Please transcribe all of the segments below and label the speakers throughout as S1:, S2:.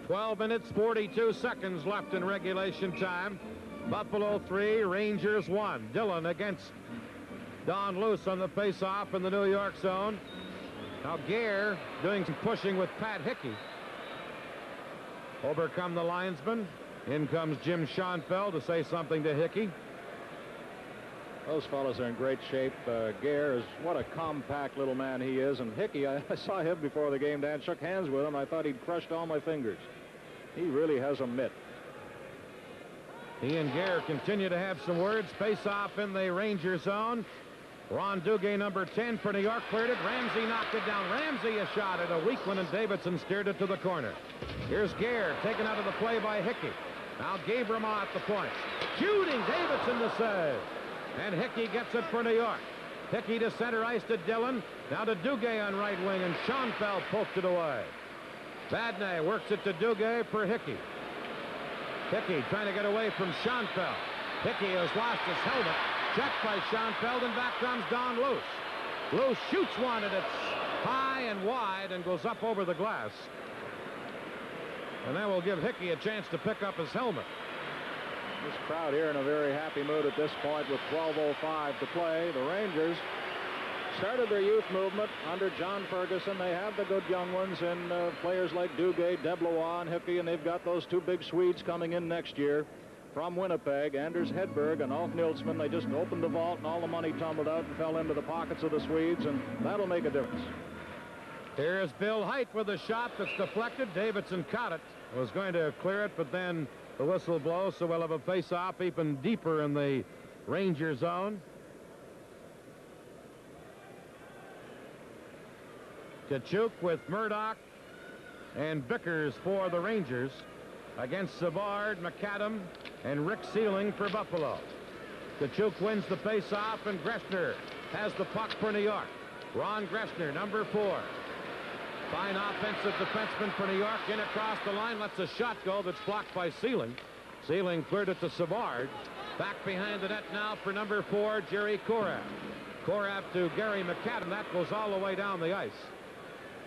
S1: 12 minutes, 42 seconds left in regulation time. Buffalo 3, Rangers 1. Dillon against Don Luce on the face-off in the New York zone. Now Gare doing some pushing with Pat Hickey. Overcome the linesman. In comes Jim Schoenfeld to say something to Hickey.
S2: Those fellows are in great shape. Gare is what a compact little man he is. And Hickey, I saw him before the game, Dan, shook hands with him. I thought he'd crushed all my fingers. He really has a mitt.
S1: He and Gare continue to have some words. Face off in the Ranger zone. Ron Duguay, number 10 for New York, cleared it. Ramsey knocked it down. Ramsey a shot at a weak one, and Davidson steered it to the corner. Here's Gare taken out of the play by Hickey. Now Gabrima at the point. Shooting, Davidson to save. And Hickey gets it for New York. Hickey to center ice to Dillon. Now to Duguay on right wing, and Schoenfeld poked it away. Vadnais works it to Duguay for Hickey. Hickey trying to get away from Schoenfeld. Hickey has lost his helmet. Checked by Schoenfeld, and back comes Don Luce. Luce shoots one, and it's high and wide and goes up over the glass. And that will give Hickey a chance to pick up his helmet.
S2: This crowd here in a very happy mood at this point with 12:05 to play. The Rangers started their youth movement under John Ferguson. They have the good young ones and players like Duguay, Deblois, and Hickey, and they've got those two big Swedes coming in next year from Winnipeg, Anders Hedberg and Ulf Nilsson. They just opened the vault and all the money tumbled out and fell into the pockets of the Swedes, and that'll make a difference.
S1: Here's Bill Height with a shot that's deflected. Davidson caught it. Was going to clear it, but then the whistle blows, so we'll have a face-off even deeper in the Ranger zone. Tkachuk with Murdoch and Vickers for the Rangers against Savard, McAdam, and Rick Sealing for Buffalo. Tkachuk wins the face-off, and Greshner has the puck for New York. Ron Greshner, number 4. Fine offensive defenseman for New York. In across the line, lets a shot go that's blocked by Sealing. Sealing cleared it to Savard. Back behind the net now for number 4, Jerry Korab. Korab to Gary McAdam. That goes all the way down the ice.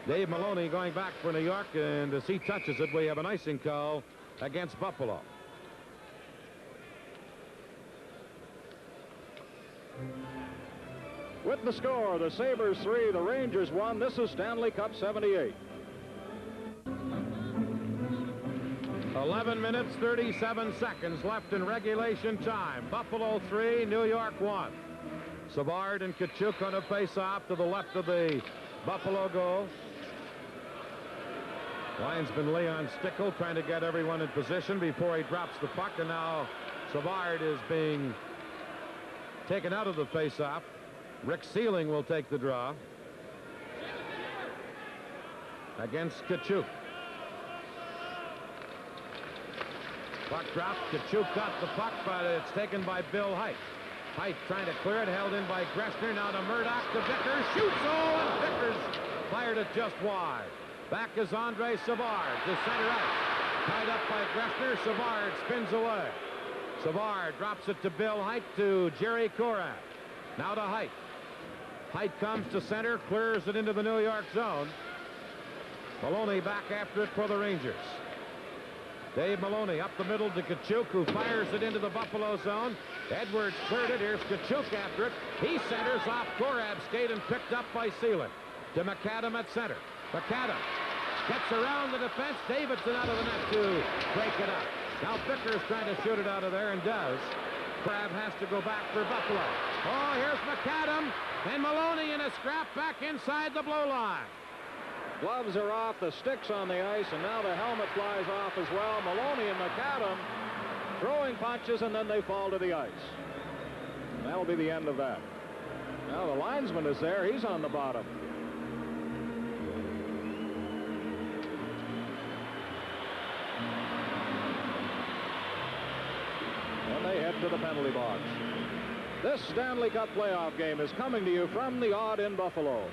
S1: Dave Maloney going back for New York, and as he touches it, we have an icing call against Buffalo.
S2: With the score, the Sabres 3, the Rangers 1. This is Stanley Cup 78.
S1: 11 minutes, 37 seconds left in regulation time. Buffalo 3, New York 1. Savard and Tkachuk on a face-off to the left of the Buffalo goal. Linesman Leon Stickle trying to get everyone in position before he drops the puck, and now Savard is being taken out of the face-off. Rick Sealing will take the draw against Tkachuk. Puck dropped. Tkachuk got the puck, but it's taken by Bill Height. Height trying to clear it, held in by Greshner. Now to Murdoch, to Vickers. Shoots! Oh, and Vickers fired it just wide. Back is Andre Savard to center ice. Tied up by Greshner. Savard spins away. Savard drops it to Bill Height, to Jerry Korab. Now to Height. Height comes to center, clears it into the New York zone. Maloney back after it for the Rangers. Dave Maloney up the middle to Tkachuk, who fires it into the Buffalo zone. Edwards cleared it. Here's Tkachuk after it. He centers off Korab's skate and picked up by Sealing. To McAdam at center. McAdam gets around the defense. Davidson out of the net to break it up. Now Vickers trying to shoot it out of there, and does. Korab has to go back for Buffalo. Oh, here's McAdam, and Maloney in a scrap back inside the blue line.
S2: Gloves are off, the sticks on the ice, and now the helmet flies off as well. Maloney and McAdam throwing punches, and then they fall to the ice. And that'll be the end of that. Now the linesman is there. He's on the bottom. And they head to the penalty box. This Stanley Cup playoff game is coming to you from the Odd in Buffalo.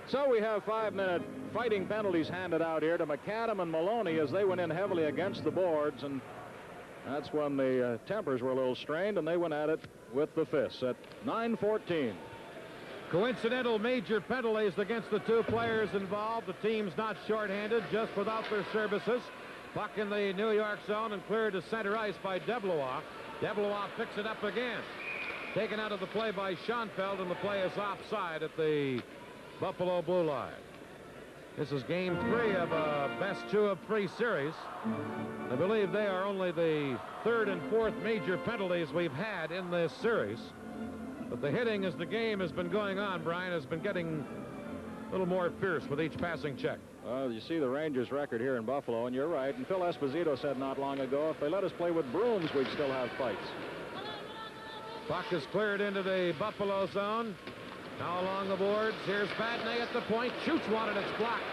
S2: So we have 5-minute fighting penalties handed out here to McAdam and Maloney as they went in heavily against the boards, and that's when the tempers were a little strained, and they went at it with the fists at 9:14.
S1: Coincidental major penalties against the two players involved. The team's not shorthanded, just without their services. Puck in the New York zone and cleared to center ice by DeBlois. DeBlois picks it up again. Taken out of the play by Schoenfeld, and the play is offside at the Buffalo blue line. This is game 3 of a best 2 of 3 series. I believe they are only the 3rd and 4th major penalties we've had in this series. But the hitting as the game has been going on, Brian, has been getting a little more fierce with each passing check.
S2: Well, you see the Rangers' record here in Buffalo, and you're right. And Phil Esposito said not long ago, if they let us play with brooms, we'd still have fights.
S1: Puck is cleared into the Buffalo zone. Now along the boards. Here's Vadnais at the point. Shoots one, and it's blocked.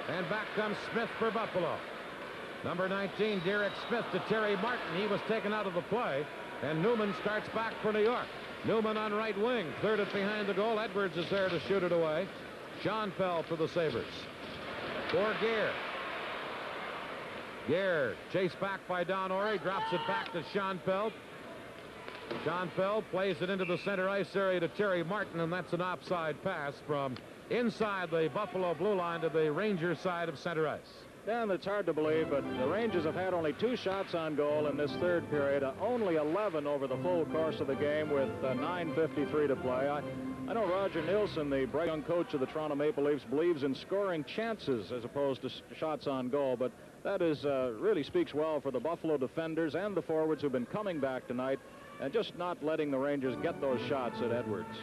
S1: And back comes Smith for Buffalo. Number 19, Derek Smith to Terry Martin. He was taken out of the play. And Newman starts back for New York. Newman on right wing. Cleared it behind the goal. Edwards is there to shoot it away. Schoenfeld for the Sabres. For Gare. Gare chased back by Don Orey. Drops it back to Schoenfeld. Schoenfeld plays it into the center ice area to Terry Martin, and that's an offside pass from inside the Buffalo blue line to the Rangers side of center ice.
S2: Dan, it's hard to believe, but the Rangers have had only 2 shots on goal in this 3rd period, only 11 over the full course of the game with 9:53 to play. I know Roger Nilsson, the bright young coach of the Toronto Maple Leafs, believes in scoring chances as opposed to shots on goal, but that is really speaks well for the Buffalo defenders and the forwards who've been coming back tonight and just not letting the Rangers get those shots at Edwards.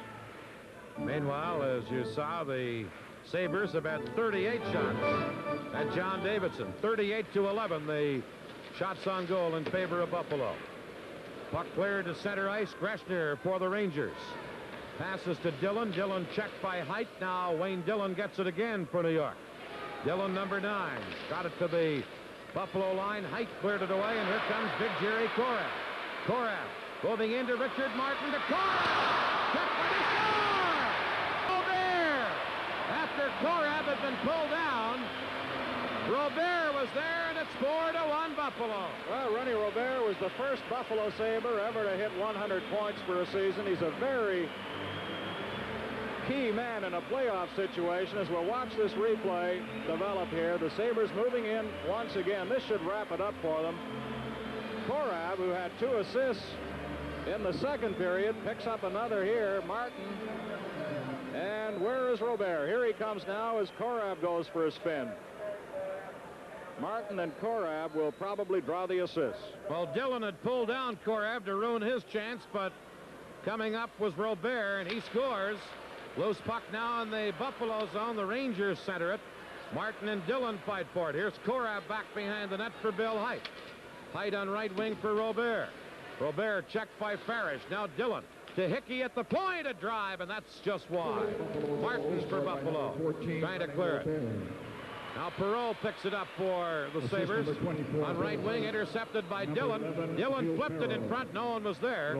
S1: Meanwhile, as you saw, the Sabres have had 38 shots at John Davidson. 38-11, the shots on goal in favor of Buffalo. Puck cleared to center ice. Greshner for the Rangers. Passes to Dillon. Dillon checked by Height. Now Wayne Dillon gets it again for New York. Dillon, number 9, got it to the Buffalo line. Height cleared it away, and here comes Big Jerry Korath. Korath moving into Richard Martin to Korath. Check for the score! Robert! After Korath had been pulled down, Robert was there, and it's 4-1 Buffalo.
S2: Well, Rennie Robert was the first Buffalo Sabre ever to hit 100 points for a season. He's a very key man in a playoff situation as we'll watch this replay develop here. The Sabres moving in once again. This should wrap it up for them. Korath, who had 2 assists in the 2nd period, picks up another here. Martin. And where is Robert? Here he comes now as Korath goes for a spin. Martin and Korath will probably draw the assists.
S1: Well, Dillon had pulled down Korath to ruin his chance, but coming up was Robert, and he scores. Loose puck now in the Buffalo zone. The Rangers center it. Martin and Dillon fight for it. Here's Korath back behind the net for Bill Height. Height on right wing for Robert. Robert checked by Farish. Now Dillon to Hickey at the point. A drive, and that's just wide. Martin's for Buffalo. Trying to clear it. Now Perreault picks it up for the Sabres. On right wing, intercepted by Dillon. Dillon flipped it in front. No one was there.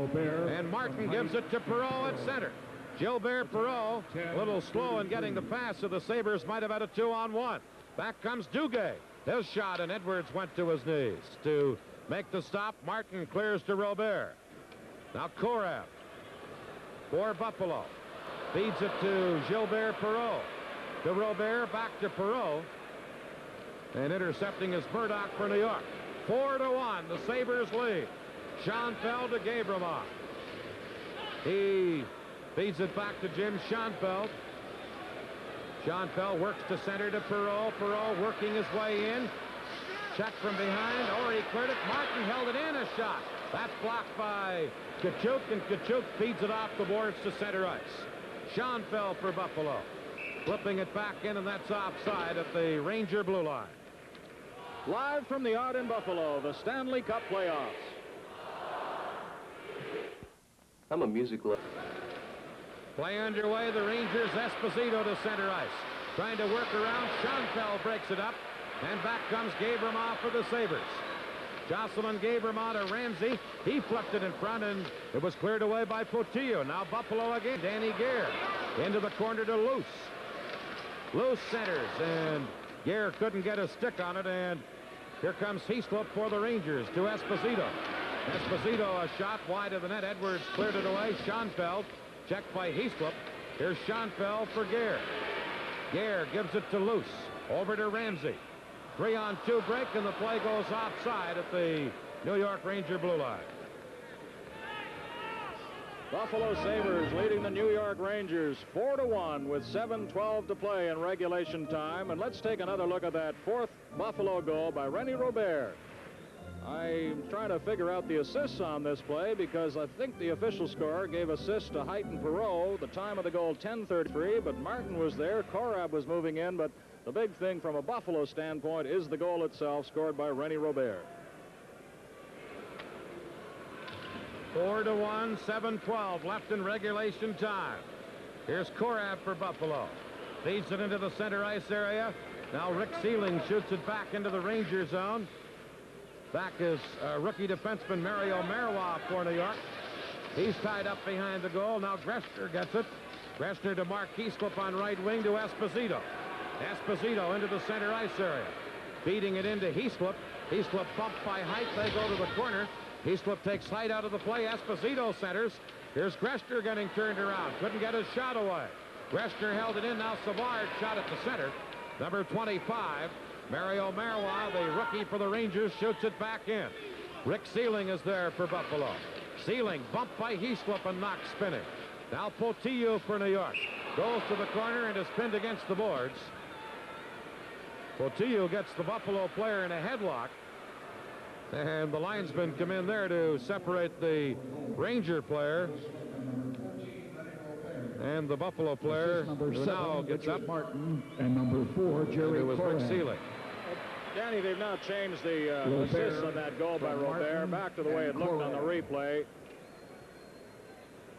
S1: And Martin gives it to Perreault at center. Gilbert Perreault, a little slow in getting the pass, so the Sabres might have had a 2-on-1. Back comes Duguay. His shot, and Edwards went to his knees. To make the stop, Martin clears to Robert. Now Korath for Buffalo. Feeds it to Gilbert Perreault. To Robert, back to Perreault. And intercepting is Murdoch for New York. 4-1, the Sabres lead. Schoenfeld to Gabrimoff. He feeds it back to Jim Schoenfeld. Schoenfeld works to center to Perreault. Perreault working his way in. Check from behind. Or he cleared it. Martin held it in. A shot. That's blocked by Tkachuk, and Tkachuk feeds it off the boards to center ice. Schoenfeld for Buffalo. Flipping it back in, and that's offside at the Ranger blue line.
S2: Live from the yard in Buffalo, the Stanley Cup playoffs.
S3: I'm a music lover.
S1: Play underway. The Rangers. Esposito to center ice. Trying to work around. Schoenfeld breaks it up. And back comes Gabrimoff for the Sabres. Jocelyn Gabrimoff to Ramsey. He flipped it in front, and it was cleared away by Potillo. Now Buffalo again. Danny Gare into the corner to Luce. Luce centers, and Gare couldn't get a stick on it, and here comes Heaslip for the Rangers to Esposito. Esposito, a shot wide of the net. Edwards cleared it away. Schoenfeld checked by Heaslip. Here's Schoenfeld for Gare. Gare gives it to Luce. Over to Ramsey. 3-on-2 break, and the play goes offside at the New York Ranger blue line.
S2: Buffalo Sabres leading the New York Rangers 4-1 with 7:12 to play in regulation time. And let's take another look at that fourth Buffalo goal by Rennie Robert. I'm trying to figure out the assists on this play because I think the official score gave assists to Height and Perreault. The time of the goal 10:33, but Martin was there. Korab was moving in, but the big thing from a Buffalo standpoint is the goal itself, scored by Rennie Robert.
S1: 4-1, 7:12 left in regulation time. Here's Korab for Buffalo. Feeds it into the center ice area. Now Rick Sealing shoots it back into the Ranger zone. Back is rookie defenseman Mario Marois for New York. He's tied up behind the goal. Now Gressner gets it. Gressner to Mark Heaslip on right wing to Esposito. Esposito into the center ice area. Feeding it into Heaslip. Heaslip bumped by Height. They go to the corner. Heaslip takes Height out of the play. Esposito centers. Here's Gressner getting turned around. Couldn't get his shot away. Gressner held it in. Now Savard shot at the center. Number 25, Mario Marois, the rookie for the Rangers, shoots it back in. Rick Sealing is there for Buffalo. Sealing bumped by Heaslip and knocked spinning. Now Potillo for New York. Goes to the corner and is pinned against the boards. Potillo gets the Buffalo player in a headlock. And the linesmen come in there to separate the Ranger player and the Buffalo player, who now gets up.
S4: Martin, and number 4, Jerry
S1: It was Rick
S4: Korab.
S1: Sealing.
S2: Danny, they've now changed the assists on that goal by Robert back to the way it looked on the replay.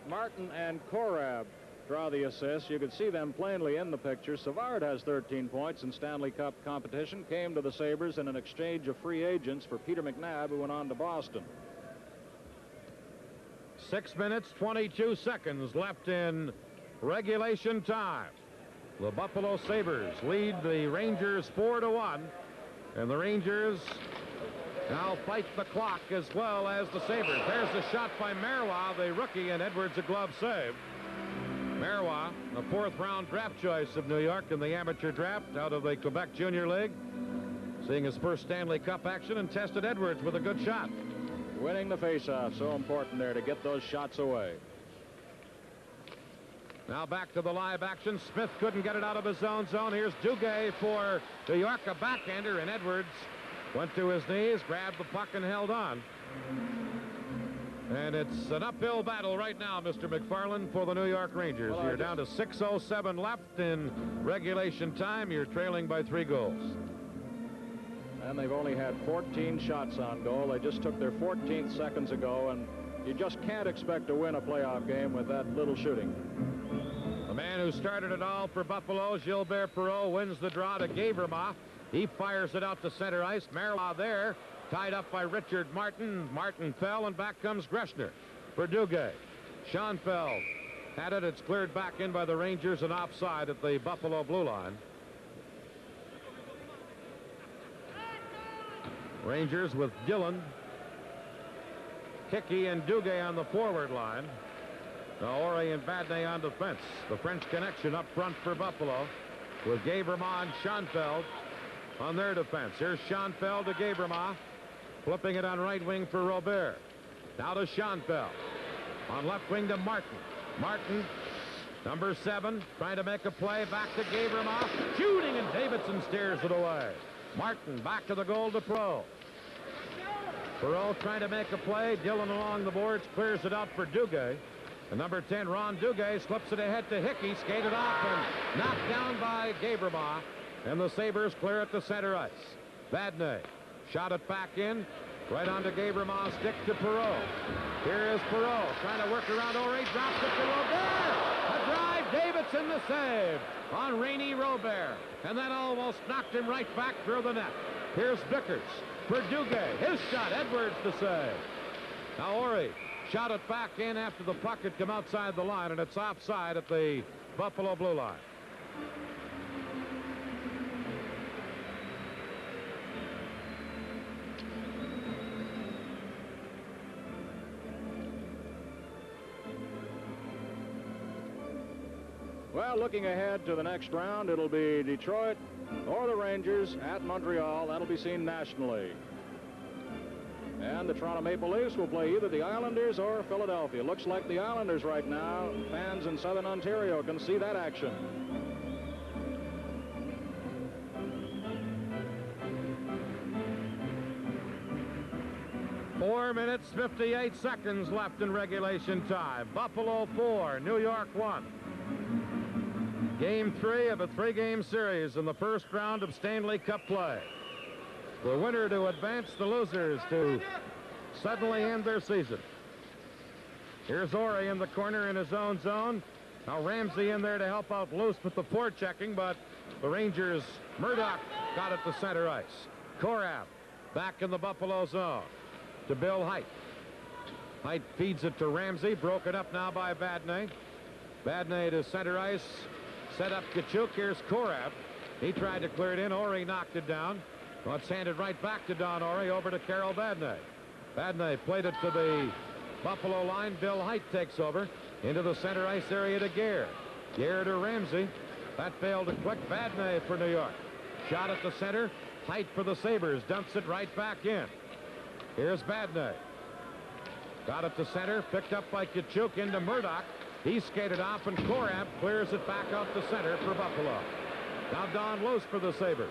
S2: Martin and Korab draw the assists. You could see them plainly in the picture. Savard has 13 points in Stanley Cup competition. Came to the Sabres in an exchange of free agents for Peter McNabb, who went on to Boston.
S1: 6 minutes, 22 seconds left in regulation time. The Buffalo Sabres lead the Rangers 4-1, and the Rangers now fight the clock as well as the Sabres. There's the shot by Marois, the rookie, and Edwards a glove save. Marois, the 4th-round draft choice of New York in the amateur draft out of the Quebec Junior League, seeing his first Stanley Cup action, and tested Edwards with a good shot.
S2: Winning the faceoff, so important there to get those shots away.
S1: Now back to the live action. Smith couldn't get it out of his own zone. Here's Duguay for New York, a backhander, and Edwards went to his knees, grabbed the puck, and held on. And it's an uphill battle right now, Mr. McFarland, for the New York Rangers. You're down to 6:07 left in regulation time. You're trailing by 3 goals.
S2: And they've only had 14 shots on goal. They just took their 14th seconds ago, and you just can't expect to win a playoff game with that little shooting.
S1: The man who started it all for Buffalo, Gilbert Perreault, wins the draw to Gabrima. He fires it out to center ice. Marois there, tied up by Richard Martin. Martin fell, and back comes Gressner for Duguay. Schoenfeld had it. It's cleared back in by the Rangers and offside at the Buffalo blue line. Rangers with Dillon, Hickey, and Duguay on the forward line. Now Ore and Badney on defense. The French connection up front for Buffalo with Gabrima and Schoenfeld on their defense. Here's Schoenfeld to Gabrima, flipping it on right wing for Robert. Now to Schoenfeld. On left wing to Martin. Martin, number 7, trying to make a play. Back to Gabrima. Shooting, and Davidson steers it away. Martin back to the goal to Perreault. Perreault trying to make a play. Dillon along the boards clears it out for Duguay. And number 10, Ron Duguay, slips it ahead to Hickey. Skated off and knocked down by Gabrima. And the Sabres clear it to center ice. Badney shot it back in. Right onto Gabrima's stick to Perreault. Here is Perreault trying to work around Ore. Drops it to Robert. A drive. Davidson the save on Rennie Robert. And that almost knocked him right back through the net. Here's Vickers for Duguay. His shot. Edwards the save. Now Ore shot it back in after the puck had come outside the line, and it's offside at the Buffalo blue line.
S2: Well, looking ahead to the next round, it'll be Detroit or the Rangers at Montreal. That'll be seen nationally. And the Toronto Maple Leafs will play either the Islanders or Philadelphia. Looks like the Islanders right now. Fans in Southern Ontario can see that action.
S1: 4 minutes, 58 seconds left in regulation time. Buffalo 4, New York 1. Game 3 of a 3-game series in the first round of Stanley Cup play. The winner to advance, the losers to suddenly end their season. Here's Ori in the corner in his own zone. Now Ramsey in there to help out Loose with the forechecking, but the Rangers, Murdoch got it to center ice. Korab back in the Buffalo zone to Bill Height. Height feeds it to Ramsey, broken up now by Badney. Badney to center ice, set up Kachuk. Here's Korab. He tried to clear it in. Ori knocked it down. Well, it's handed right back to Don Ori over to Carol Badney. Badney played it to the Buffalo line. Bill Height takes over into the center ice area to Gare. Gare to Ramsey. That failed to click. Badney for New York. Shot at the center. Height for the Sabres. Dumps it right back in. Here's Badney. Got it to center. Picked up by Kachuk into Murdoch. He skated off, and Korab clears it back out to center for Buffalo. Now Don Luce for the Sabres.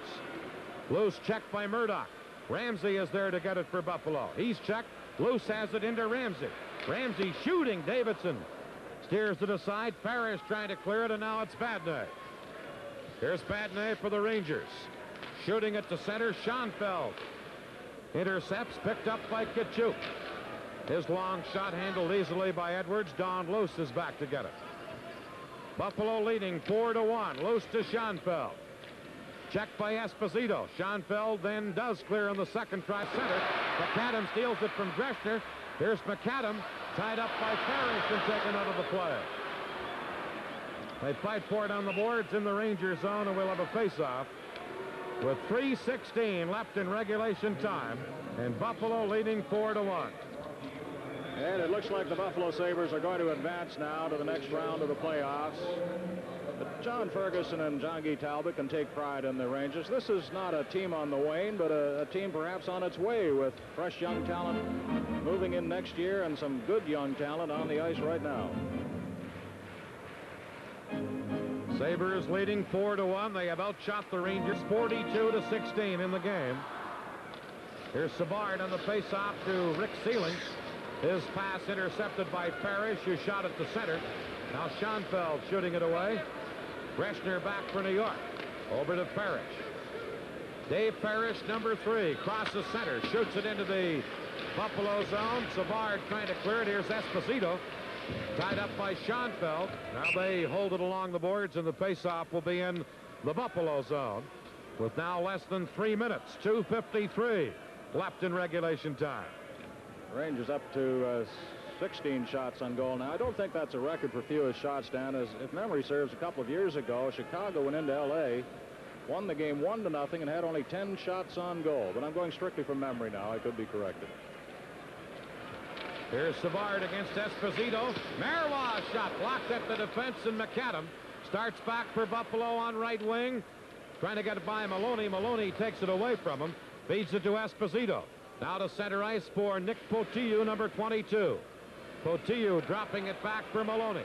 S1: Luce checked by Murdoch. Ramsey is there to get it for Buffalo. He's checked. Luce has it into Ramsey. Ramsey shooting. Davidson steers it aside. Parrish trying to clear it, and now it's Badney. Here's Badney for the Rangers. Shooting it to center. Schoenfeld intercepts, picked up by Kachuk. His long shot handled easily by Edwards. Don Luce is back to get it. Buffalo leading 4-1. Luce to Schoenfeld. Checked by Esposito. Schoenfeld then does clear on the second try center. McAdam steals it from Greshner. Here's McAdam, tied up by Parrish and taken out of the play. They fight for it on the boards in the Ranger zone, and we'll have a face-off with 3:16 left in regulation time, and Buffalo leading 4-1.
S2: And it looks like the Buffalo Sabres are going to advance now to the next round of the playoffs. But John Ferguson and John Guy Talbot can take pride in the Rangers. This is not a team on the wane, but a team perhaps on its way, with fresh young talent moving in next year and some good young talent on the ice right now.
S1: Sabres leading 4-1. They have outshot the Rangers 42-16 in the game. Here's Savard on the face-off to Rick Sealing. His pass intercepted by Parrish, who shot at the center. Now Schoenfeld shooting it away. Greshner back for New York. Over to Parrish. Dave Parrish, number 3, crosses center, shoots it into the Buffalo zone. Savard trying to clear it. Here's Esposito, tied up by Schoenfeld. Now they hold it along the boards, and the faceoff will be in the Buffalo zone with now less than 3 minutes. 2:53 left in regulation time.
S2: Rangers up to 16 shots on goal now. I don't think that's a record for fewest shots, Dan. As if memory serves, a couple of years ago, Chicago went into L.A., won the game 1-0, and had only 10 shots on goal. But I'm going strictly from memory now. I could be corrected.
S1: Here's Savard against Esposito. Marois shot blocked at the defense, and McAdam starts back for Buffalo on right wing. Trying to get it by Maloney. Maloney takes it away from him. Feeds it to Esposito. Now to center ice for Nick Potillo, number 22. Potillo dropping it back for Maloney.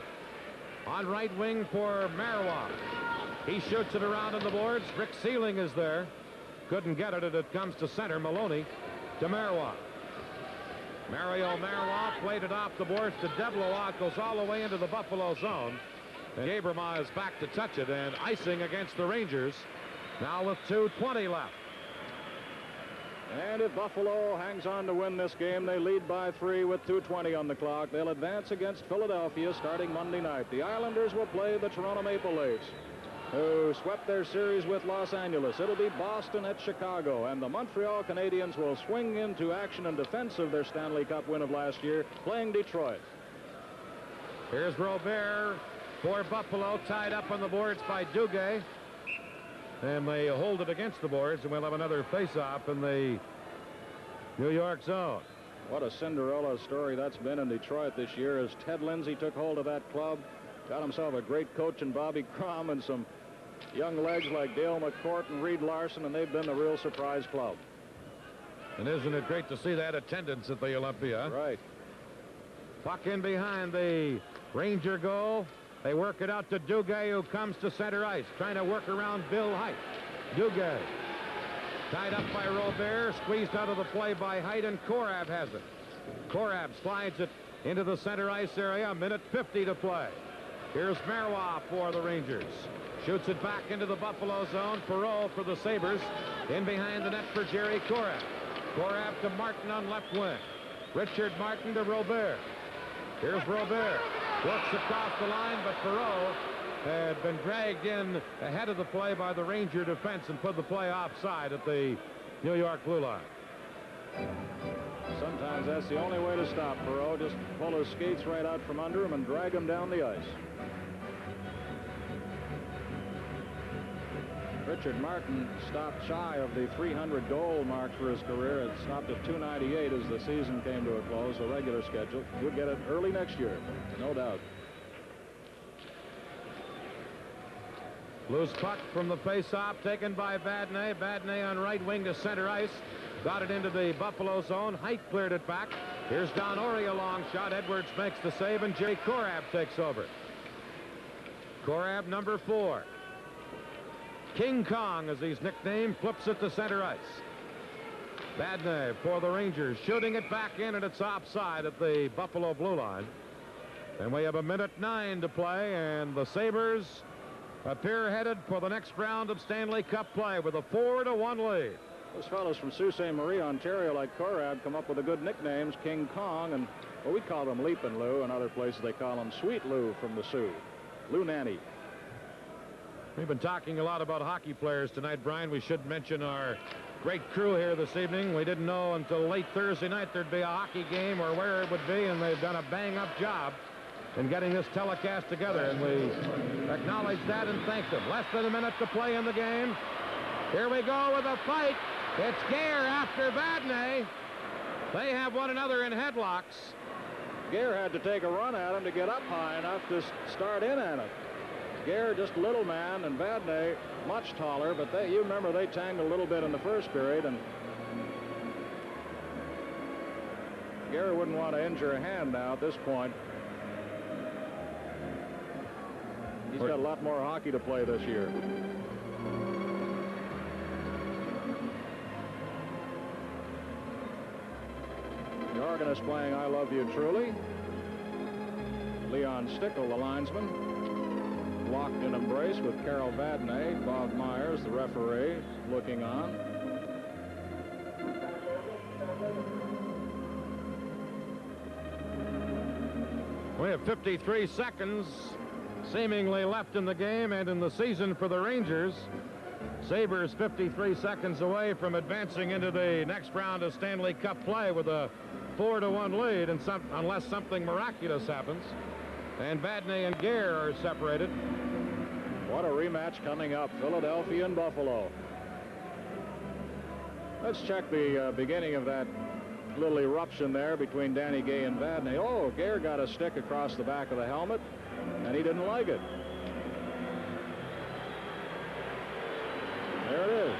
S1: On right wing for Marois. He shoots it around on the boards. Rick Sealing is there. Couldn't get it, and it comes to center. Maloney to Marois. Mario Marois played it off the boards to Deblois. It goes all the way into the Buffalo zone. And Abrama is back to touch it, and icing against the Rangers. Now with 2:20 left.
S2: And if Buffalo hangs on to win this game, they lead by 3 with 2:20 on the clock. They'll advance against Philadelphia starting Monday night. The Islanders will play the Toronto Maple Leafs, who swept their series with Los Angeles. It'll be Boston at Chicago, and the Montreal Canadiens will swing into action in defense of their Stanley Cup win of last year, playing Detroit.
S1: Here's Robert for Buffalo, tied up on the boards by Duguay. And they hold it against the boards, and we'll have another face-off in the New York zone.
S2: What a Cinderella story that's been in Detroit this year, as Ted Lindsay took hold of that club. Got himself a great coach in Bobby Crum and some young legs like Dale McCourt and Reed Larson, and they've been the real surprise club.
S1: And isn't it great to see that attendance at the Olympia?
S2: Right.
S1: Puck in behind the Ranger goal. They work it out to Duguay, who comes to center ice, trying to work around Bill Height. Duguay tied up by Robert, squeezed out of the play by Height, and Korab has it. Korab slides it into the center ice area. 1:50 to play. Here's Marois for the Rangers. Shoots it back into the Buffalo zone. Perreault for the Sabres. In behind the net for Jerry Korab. Korab to Martin on left wing. Richard Martin to Robert. Here's Robert. Works across the line, but Perreault had been dragged in ahead of the play by the Ranger defense and put the play offside at the New York blue line.
S2: Sometimes that's the only way to stop Perreault. Just pull his skates right out from under him and drag him down the ice. Richard Martin stopped shy of the 300 goal mark for his career. It stopped at 298 as the season came to a close, the regular schedule. He'll get it early next year, no doubt.
S1: Loose puck from the face-off taken by Vadnais. Vadnais on right wing to center ice. Got it into the Buffalo zone. Height cleared it back. Here's Don Ory, a long shot. Edwards makes the save, and Jay Korab takes over. Korab, number 4. King Kong, as he's nicknamed, flips it to center ice. Vadnais for the Rangers, shooting it back in, and it's offside at the Buffalo blue line. And we have 1:09 to play, and the Sabres appear headed for the next round of Stanley Cup play with a 4-1 lead.
S2: Those fellows from Sault Ste. Marie, Ontario, like Korab, come up with the good nicknames, King Kong, and well, we call them Leapin' Lou. In other places, they call him Sweet Lou from the Sioux. Lou Nanny.
S1: We've been talking a lot about hockey players tonight, Brian. We should mention our great crew here this evening. We didn't know until late Thursday night there'd be a hockey game or where it would be, and they've done a bang-up job in getting this telecast together, and we acknowledge that and thank them. Less than a minute to play in the game. Here we go with a fight. It's Gare after Vadnais. They have one another in headlocks.
S2: Gare had to take a run at him to get up high enough to start in at him. Gare just a little man, and Vadnais much taller, but you remember they tangled a little bit in the first period, and Gare wouldn't want to injure a hand now at this point. He's got a lot more hockey to play this year. The organist playing I Love You Truly. Leon Stickle, the linesman, locked in embrace with Carol Vadnais. Bob Myers, the referee, looking on.
S1: We have 53 seconds seemingly left in the game and in the season for the Rangers. Sabres 53 seconds away from advancing into the next round of Stanley Cup play with a 4-1 lead, and unless something miraculous happens. And Vadnais and Gare are separated.
S2: What a rematch coming up, Philadelphia and Buffalo. Let's check the beginning of that little eruption there between Danny Gay and Vadnais. Oh, Gare got a stick across the back of the helmet, and he didn't like it. There it is.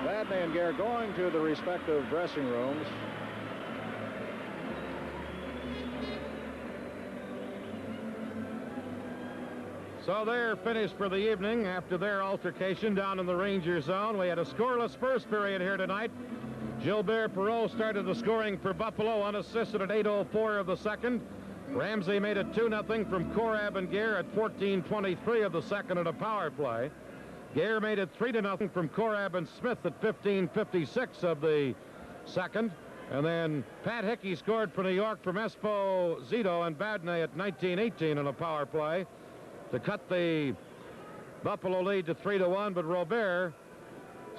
S2: Vadnais and Gare going to the respective dressing rooms.
S1: So they're finished for the evening after their altercation down in the Ranger zone. We had a scoreless first period here tonight. Gilbert Perreault started the scoring for Buffalo unassisted at 8:04 of the second. Ramsey made it 2-0 from Korab and Gare at 14:23 of the second at a power play. Gare made it 3-0 from Korab and Smith at 15:56 of the second. And then Pat Hickey scored for New York from Esposito and Vadnais at 19:18 on a power play to cut the Buffalo lead to 3-1, but Robert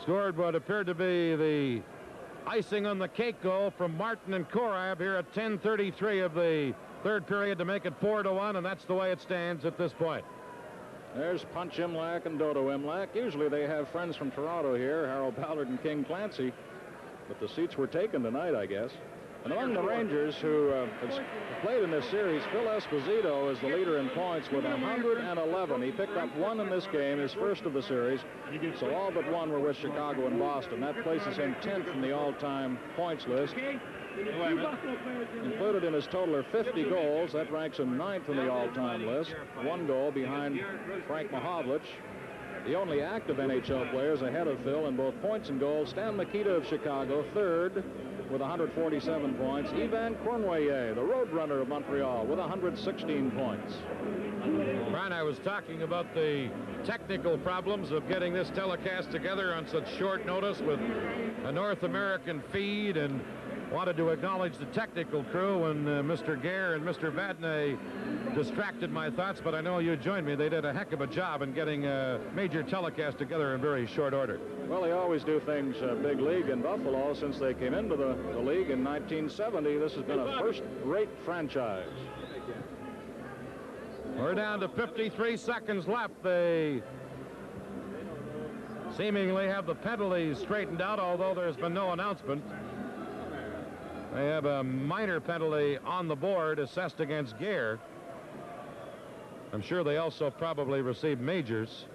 S1: scored what appeared to be the icing on the cake goal from Martin and Korab here at 10:33 of the third period to make it 4-1, and that's the way it stands at this point.
S2: There's Punch Imlach and Dodo Imlach. Usually they have friends from Toronto here, Harold Ballard and King Clancy, but the seats were taken tonight, I guess. And among the Rangers who have played in this series, Phil Esposito is the leader in points with 111. He picked up one in this game, his first of the series. So all but one were with Chicago and Boston. That places him 10th in the all-time points list. Included in his total are 50 goals. That ranks him 9th in the all-time list. One goal behind Frank Mahovlich. The only active NHL players ahead of Phil in both points and goals. Stan Mikita of Chicago, third with 147 points. Ivan Cournoyer, the Roadrunner of Montreal, with 116 points.
S1: Brian, I was talking about the technical problems of getting this telecast together on such short notice with a North American feed, and wanted to acknowledge the technical crew when Mr. Gare and Mr. Vadnais distracted my thoughts, but I know you joined me. They did a heck of a job in getting a major telecast together in very short order.
S2: Well, they always do things big league in Buffalo since they came into the league in 1970. This has been a first-rate franchise.
S1: We're down to 53 seconds left. They seemingly have the penalties straightened out, although there's been no announcement. They have a minor penalty on the board assessed against Gare. I'm sure they also probably received majors,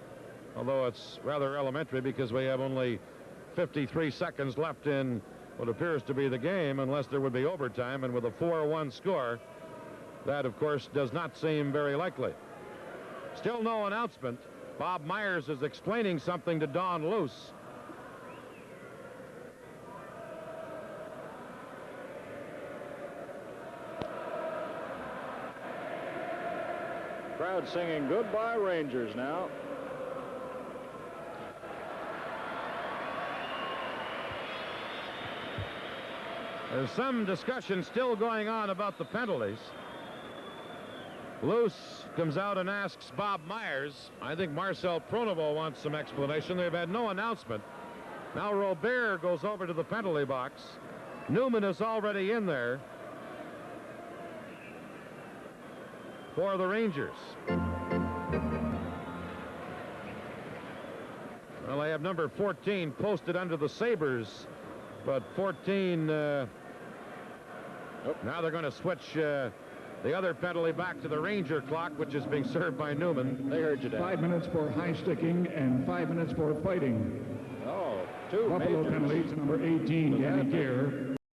S1: although it's rather elementary because we have only 53 seconds left in what appears to be the game, unless there would be overtime, and with a 4-1 score, that, of course, does not seem very likely. Still no announcement. Bob Myers is explaining something to Don Luce.
S2: Crowd singing Goodbye Rangers now.
S1: There's some discussion still going on about the penalties. Luce comes out and asks Bob Myers. I think Marcel Pronovo wants some explanation. They've had no announcement. Now Robert goes over to the penalty box. Newman is already in there for the Rangers. Well, they have number 14 posted under the Sabres, but 14 now they're going to switch the other penalty back to the Ranger clock, which is being served by Newman.
S2: They heard you, Dan.
S4: 5 minutes for high sticking and 5 minutes for fighting.
S2: Oh, two
S4: Buffalo
S2: majors.
S4: penalties, number 18, Danny Gare,